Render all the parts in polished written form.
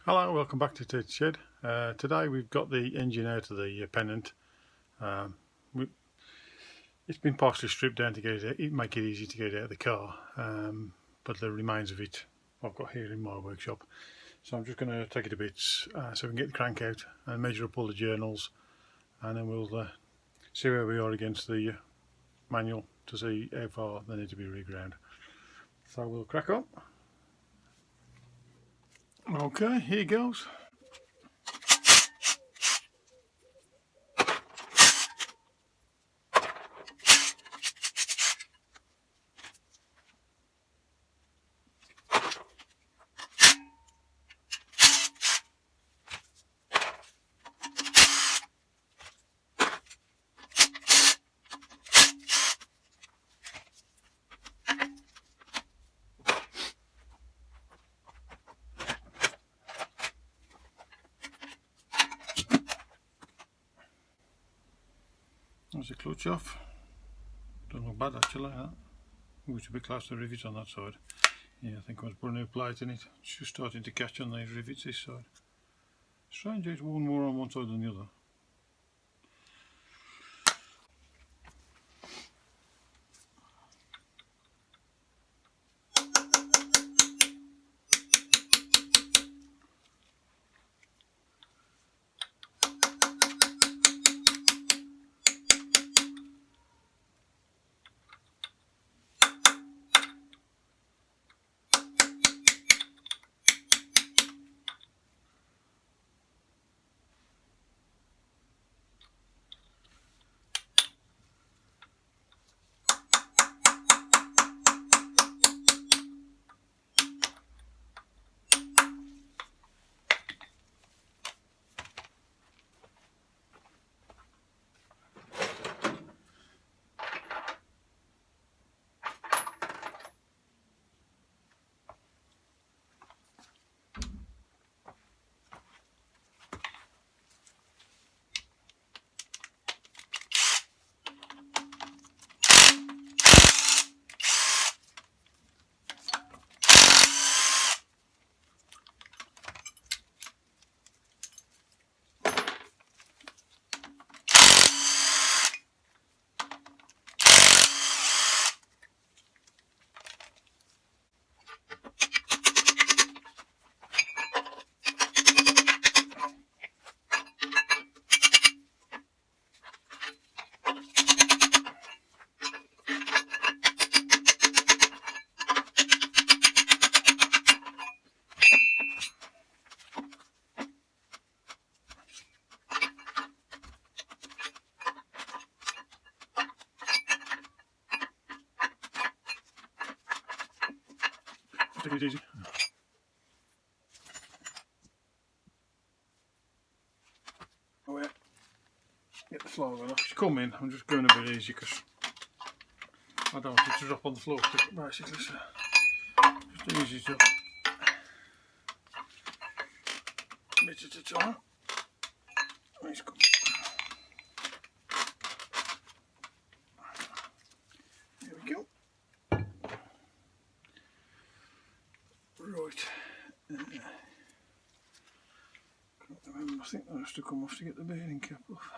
Hello, welcome back to Ted Shed. Today we've got the engine out of the Pennant. Um, it's been partially stripped down to get it make it easy to get it out of the car, but the remains of it I've got here in my workshop. So I'm just going to take it to bits so we can get the crank out and measure up all the journals, and then we'll see where we are against the manual to see how far they need to be reground. So we'll crack on. Okay, here goes. There's the clutch off. Doesn't look bad actually, that. It's a bit close to the rivets on that side. Yeah, I think I was putting a new plate in it. It's just starting to catch on these rivets this side. Strange, it's worn more on one side than the other. Take it easy. Oh yeah, get the floor off. Just come in, I'm just going a bit easy because I don't want it to drop on the floor basically, so just easy to bit at a time. Nice come. There we go. Right. Can't remember, I think that has to come off to get the bearing cap off.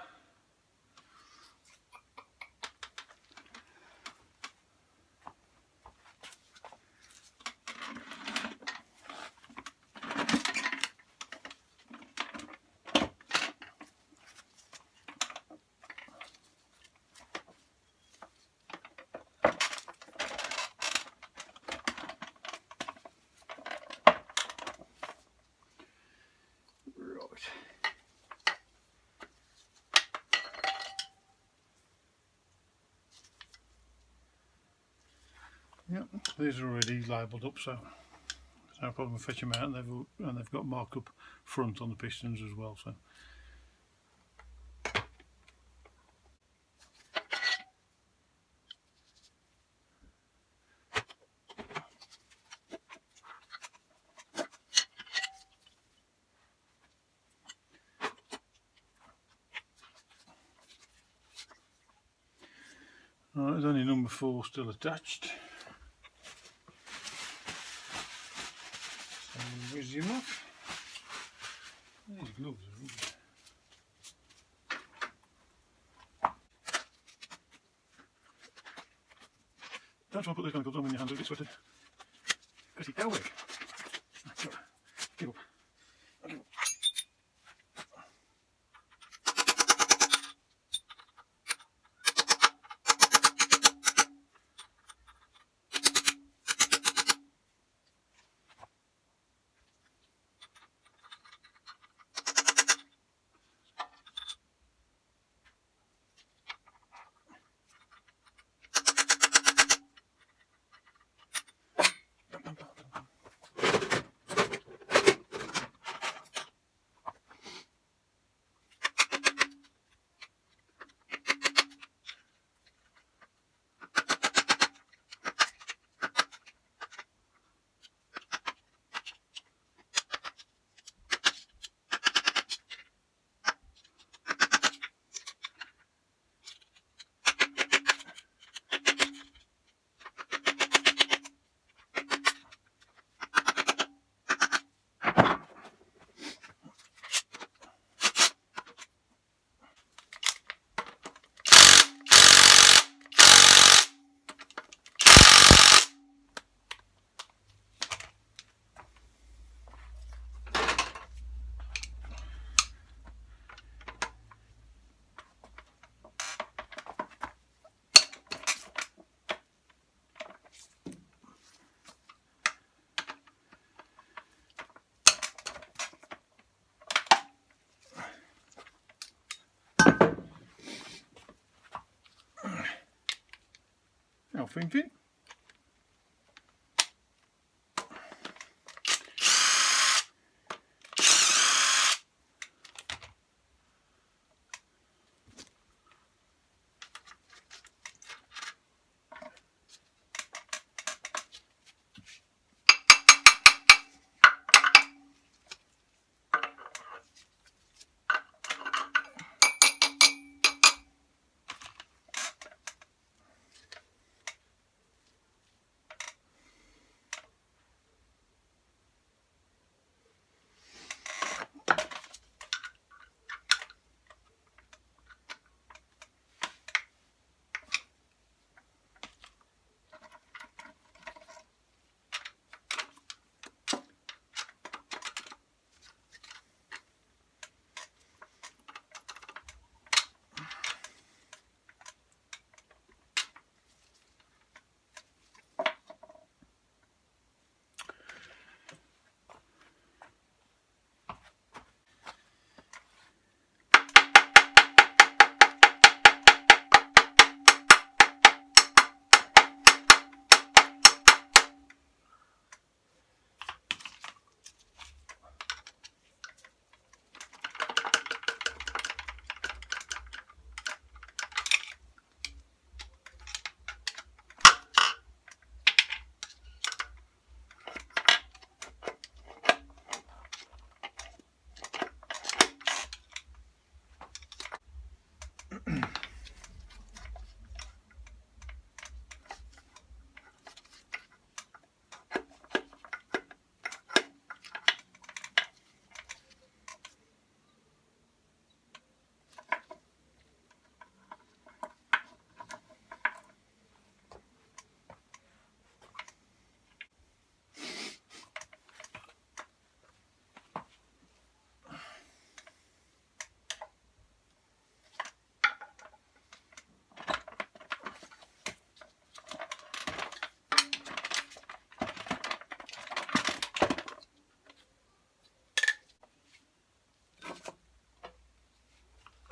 Yep, these are already labelled up, so there's no problem with fetching them out, and they've got marked up front on the pistons as well. So right, there's only number 4 still attached. So whiz him off. These gloves are rubbish. Don't try to put those kind of gloves on when your hands are a bit sweaty. Because they'll work. Give up. Now, Finfin.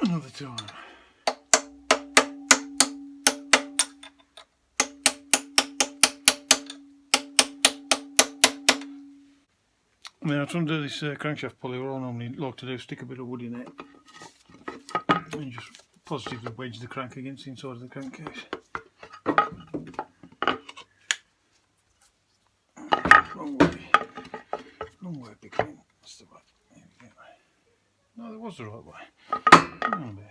Another time. Now, I was trying to do this crankshaft pulley, what I normally like to do is stick a bit of wood in it and just positively wedge the crank against the inside of the crankcase. Wrong way, big thing. That's the right. There we go. No, that was the right way. Come on, bit.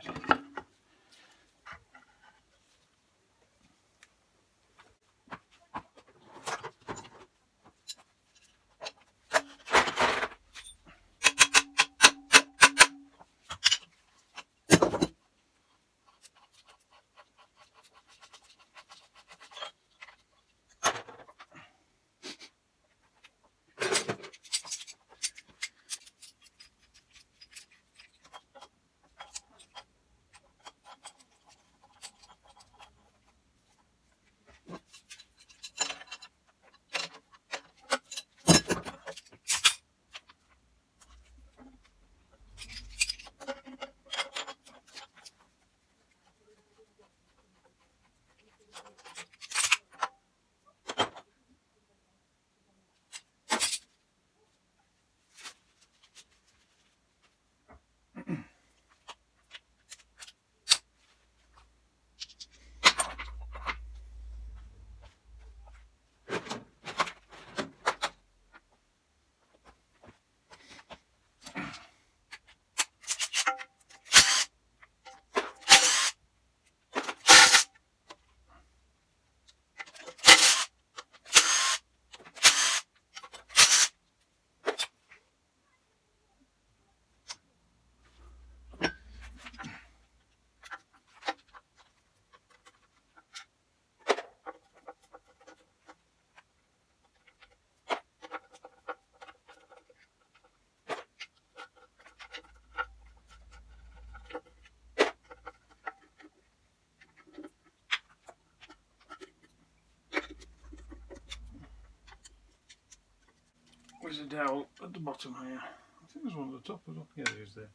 dowel at the bottom here. I think there's one at the top as well. Yeah, there is there.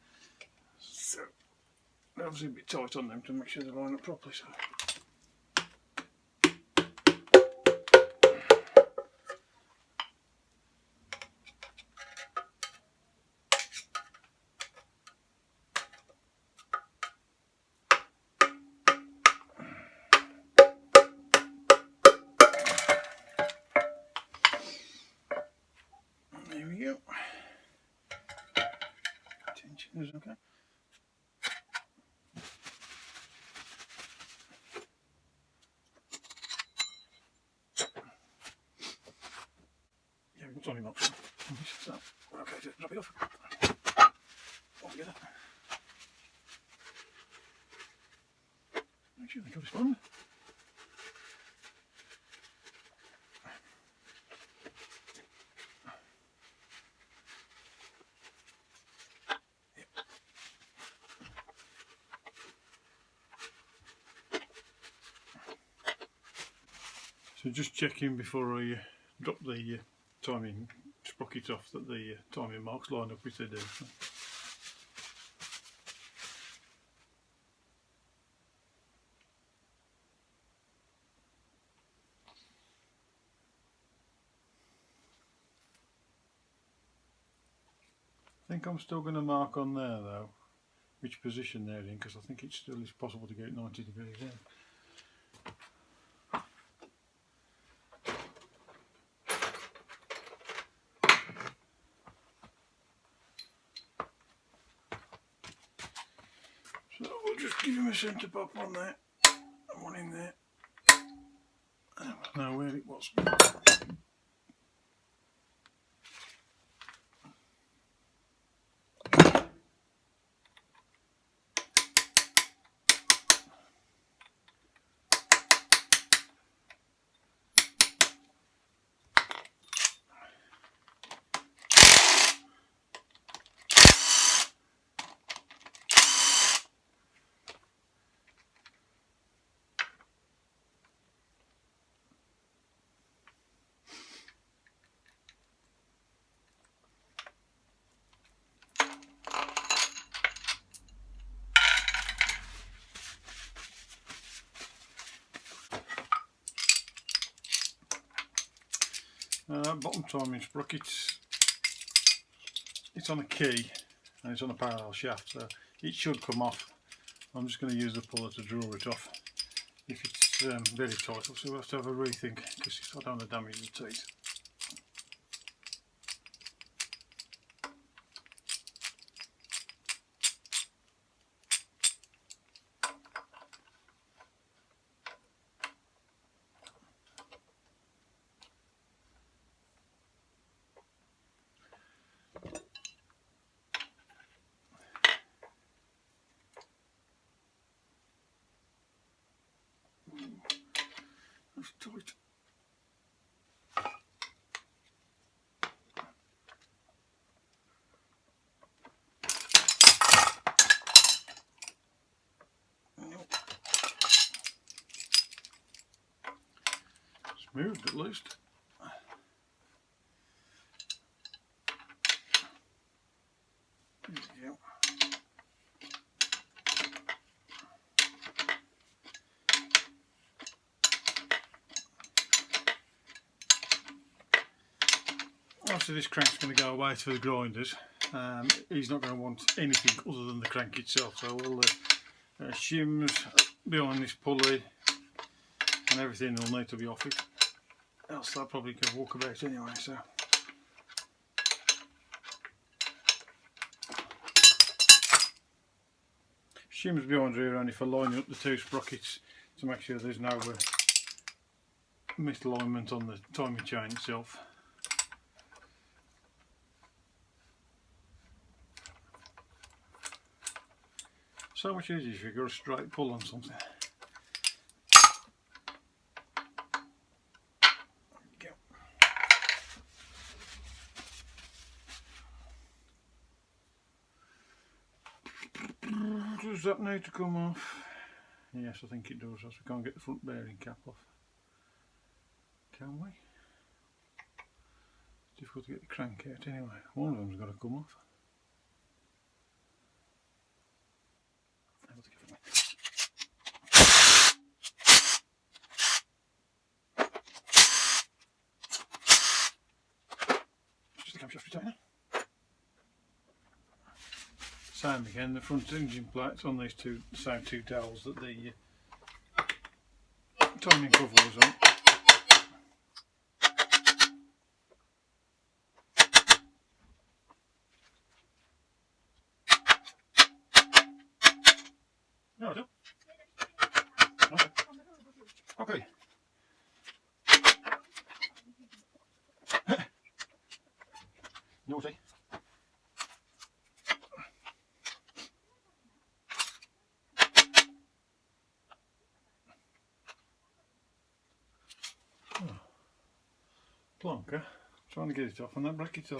So they're obviously a bit tight on them to make sure they line up properly. So. There we go. Tension is okay. Yeah, we've got timing option. So we're okay to drop it off. All together. Make sure they correspond. So just checking before I drop the timing sprocket off that the timing marks line up, which they do. I think I'm still going to mark on there though, which position they're in, because I think it still is possible to get 90 degrees in. So we'll just give him a centre pop on there, and one in there. I don't know where it was. Bottom timing sprocket, it's on a key and it's on a parallel shaft, so it should come off. I'm just going to use the puller to draw it off. If it's very tight, obviously we'll have to have a rethink, because I don't want to damage the teeth. That's tight. Smooth at least. There we go. Obviously this crank's going to go away to the grinders. He's not going to want anything other than the crank itself, so all the shims behind this pulley and everything will need to be off it, else they'll probably go walk about anyway. So shims behind here only for lining up the two sprockets to make sure there's no misalignment on the timing chain itself. So much easier if you've got a straight pull on something. There we go. Does that need to come off? Yes, I think it does, as we can't get the front bearing cap off. Can we? difficult to get the crank out anyway. One of them's got to come off. Just the camshaft retainer. Same again, the front engine plates on these same two dowels that the timing cover was on. No, I don't. Okay. Okay. Naughty. Oh. Plonker. Trying to get it off and that bracket's on.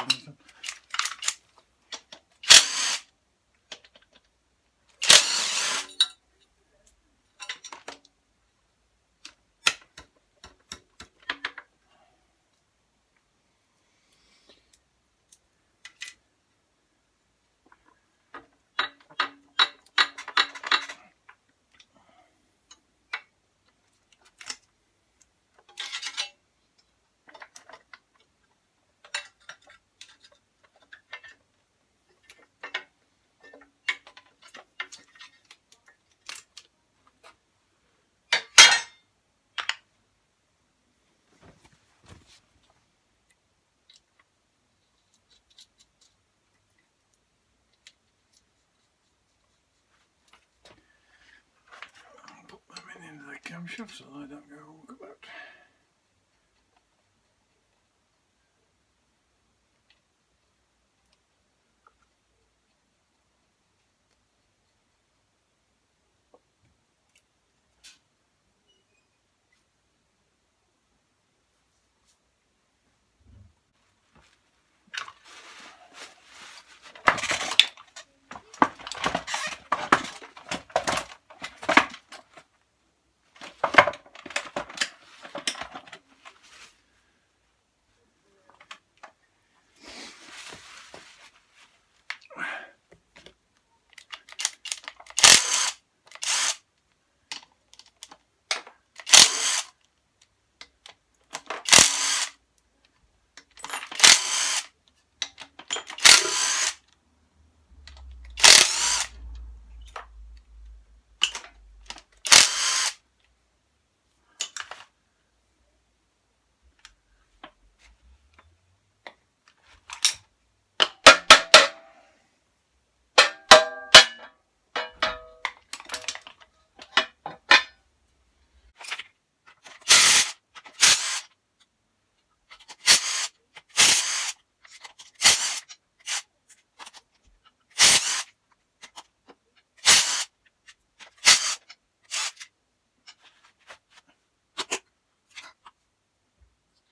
Put them into the camshaft so they don't go walkabout.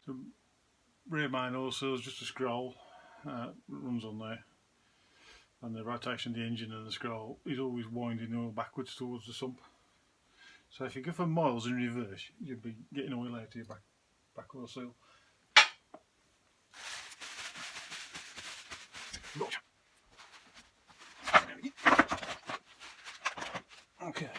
The rear main oil seal is just a scroll, runs on there, and the rotation of the engine and the scroll is always winding oil backwards towards the sump. So if you go for miles in reverse, you'll be getting oil out of your back oil seal. Okay.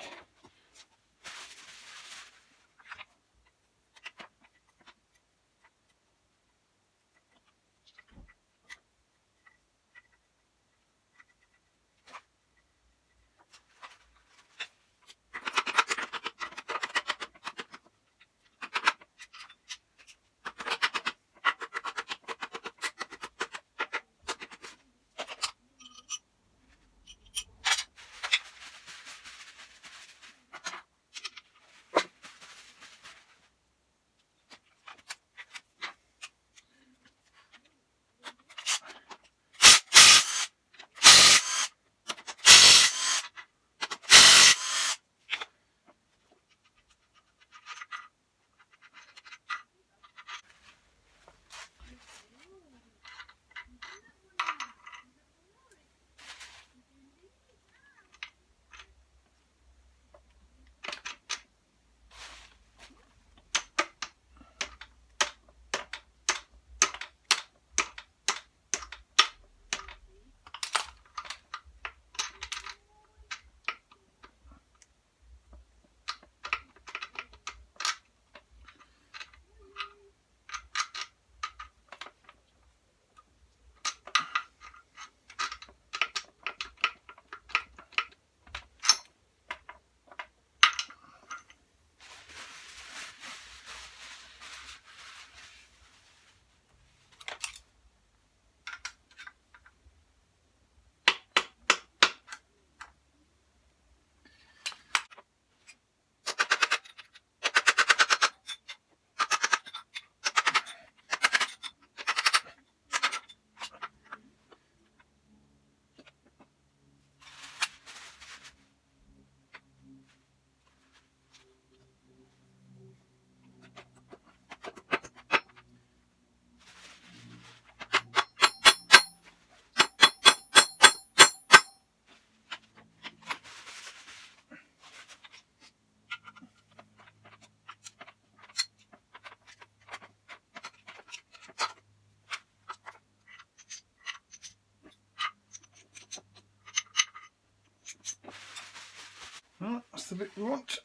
the bit we want.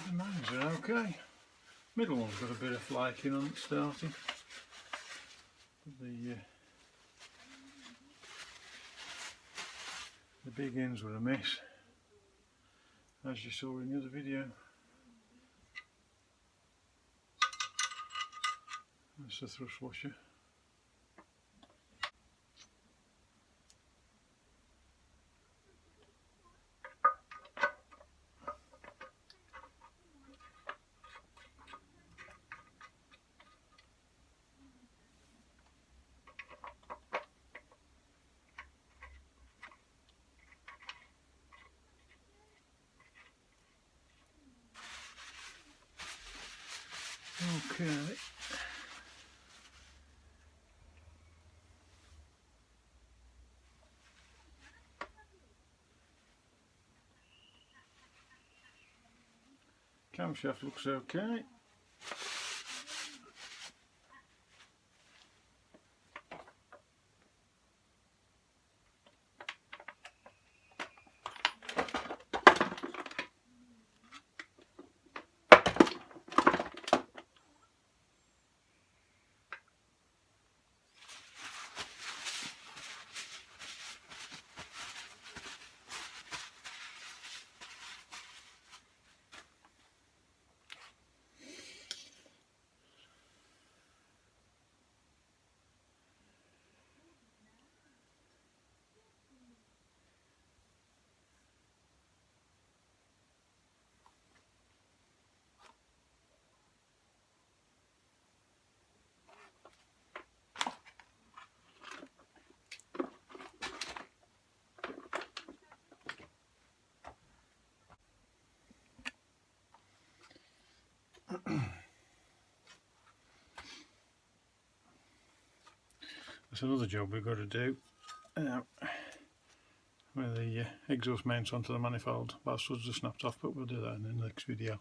The mains are okay. Middle one's got a bit of flaking on it starting. The big ends were a mess, as you saw in the other video. That's the thrust washer. Okay. Camshaft looks okay. That's another job we've got to do. Where the exhaust mounts onto the manifold. Well, studs are snapped off, but we'll do that in the next video.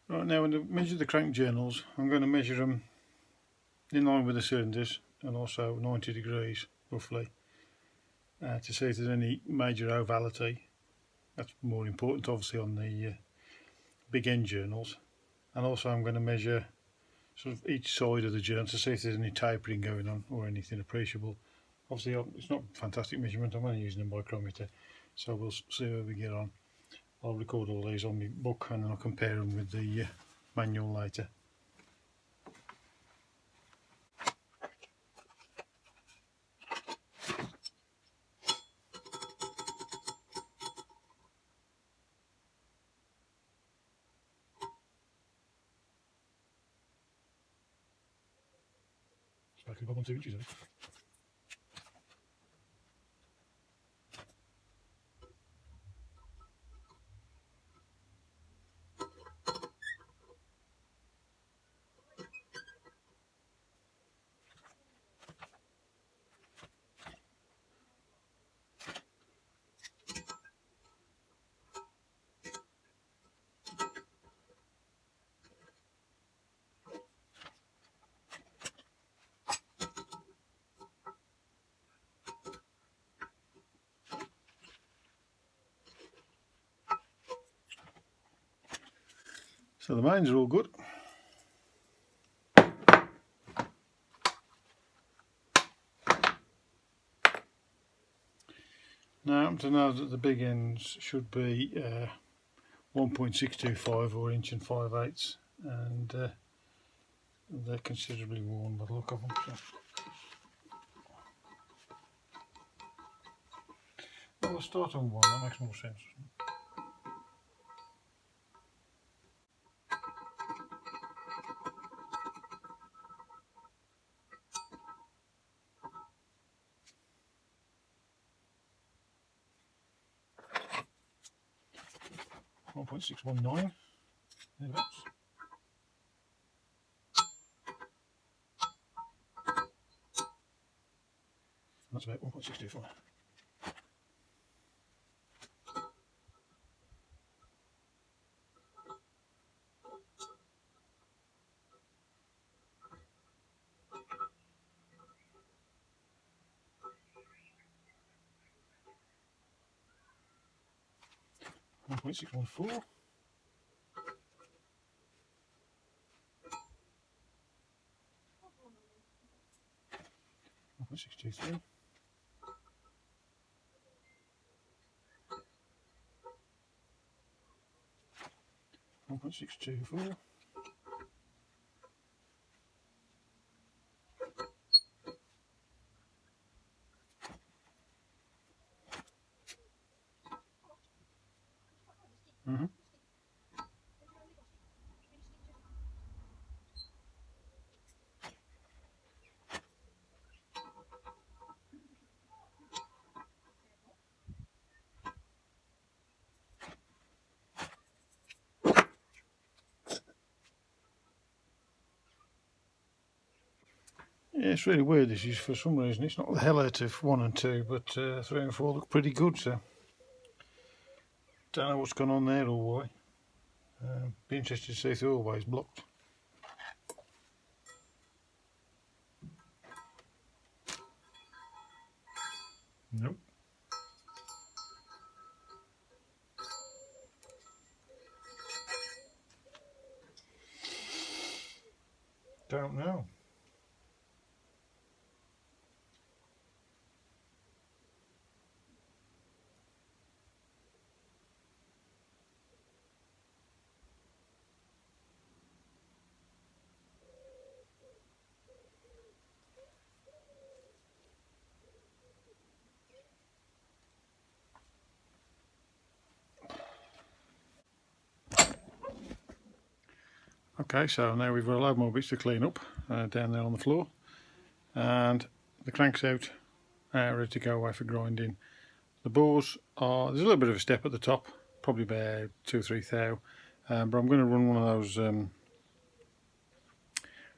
Right, now when I measure the crank journals, I'm going to measure them in line with the cylinders and also 90 degrees roughly to see if there's any major ovality. That's more important obviously on the big end journals. And also I'm going to measure sort of each side of the journal to see if there's any tapering going on or anything appreciable. Obviously it's not a fantastic measurement, I'm only using a micrometer, so we'll see where we get on. I'll record all these on my book and then I'll compare them with the manual later. So I can go on 2 inches of it. So the mains are all good. Now to know that the big ends should be 1.625 or 1 5/8 and They're considerably worn by the look of them. So. Well, we'll start on one, that makes more sense. 1.619, thereabouts. That's about 1.625. One point 614. 1.623. 1.624. Yeah, it's really weird. This is, for some reason, it's not the hell out of 1 and 2, but 3 and 4 look pretty good. So don't know what's gone on there or why. Be interested to see if they're always blocked. Nope. Don't know. Okay, so now we've got a load more bits to clean up down there on the floor, and the crank's out, ready to go away for grinding. The bores are, there's a little bit of a step at the top, probably about 2 or 3 thou, but I'm going to run one of those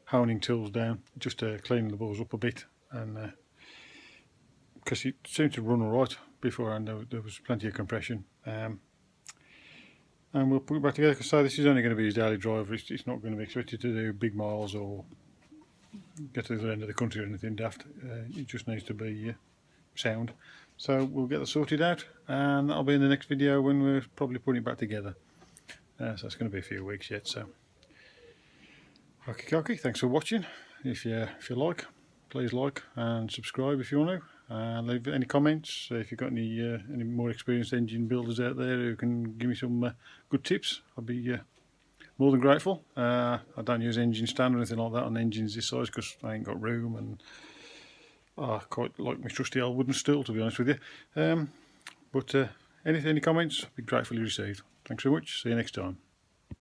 honing tools down just to clean the bores up a bit, and because it seemed to run alright beforehand, there was plenty of compression. And we'll put it back together, because this is only going to be his daily driver. It's not going to be expected to do big miles or get to the other end of the country or anything daft. It just needs to be sound. So we'll get that sorted out, and that'll be in the next video when we're probably putting it back together. So it's going to be a few weeks yet. So okay, thanks for watching. If you like, please like and subscribe if you want to. Leave any comments if you've got any more experienced engine builders out there who can give me some good tips. I'd be more than grateful. I don't use engine stand or anything like that on engines this size because I ain't got room, and I quite like my trusty old wooden stool, to be honest with you. But any comments, I'd be gratefully received. Thanks very much. See you next time.